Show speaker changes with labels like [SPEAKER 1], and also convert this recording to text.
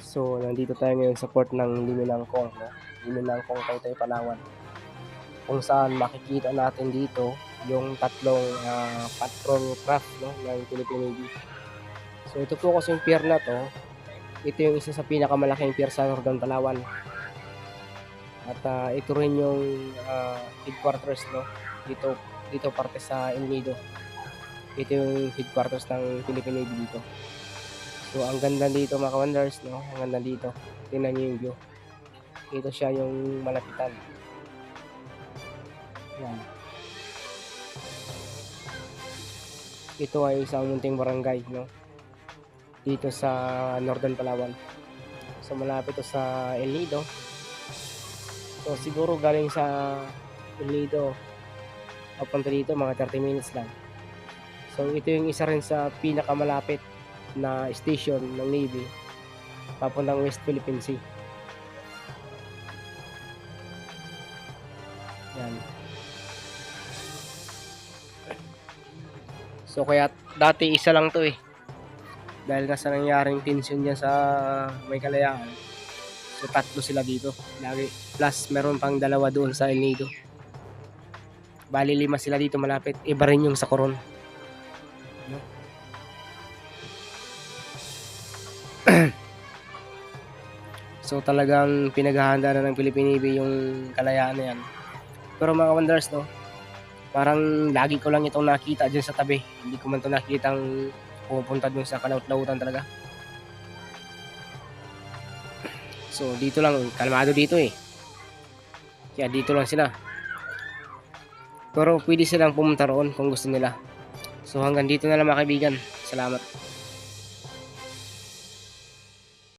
[SPEAKER 1] So, nandito tayo ngayon sa port ng Liminangkong, no? Liminangkong, Taytay, Palawan. Kung saan makikita natin dito yung tatlong patrol craft, no, ng Philippine Navy. So, ito po kasi yung pier na to. Ito yung isa sa pinakamalaking pier sa Northern Palawan. At ito rin yung headquarters, no? Dito parte sa El Nido. Ito yung headquarters ng Philippine Navy dito. So, ang ganda dito mga commanders, no? Ang ganda dito. Tingnan niyo yung view. Ito siya yung malapitan. Yan. Ito ay isang munting barangay, no? Dito sa Northern Palawan. So, malapit to sa El Nido. So, siguro galing sa El Nido papunta dito mga 30 minutes lang. So, ito yung isa rin sa pinakamalapit na station ng Navy papuntang West Philippine Sea. Yan. So, kaya dati isa lang to eh. Dahil nasa nangyaring tension dyan sa may Kalayaan. So, tatlo sila dito. Lagi. Plus, meron pang dalawa doon sa El Nido. Bali, 5 sila dito malapit. Iba rin yung sa Coron. No? So, talagang pinaghahanda na ng Philippine Navy yung Kalayaan na yan. Pero mga wonders, no? Parang lagi ko lang itong nakita dyan sa tabi. Hindi ko man ito nakitang pupunta dun sa kalaut-lautan talaga. So, dito lang. Kalmado dito eh. Kaya dito lang sila. Pero pwede silang pumunta roon kung gusto nila. So, hanggang dito na lang mga kaibigan. Salamat.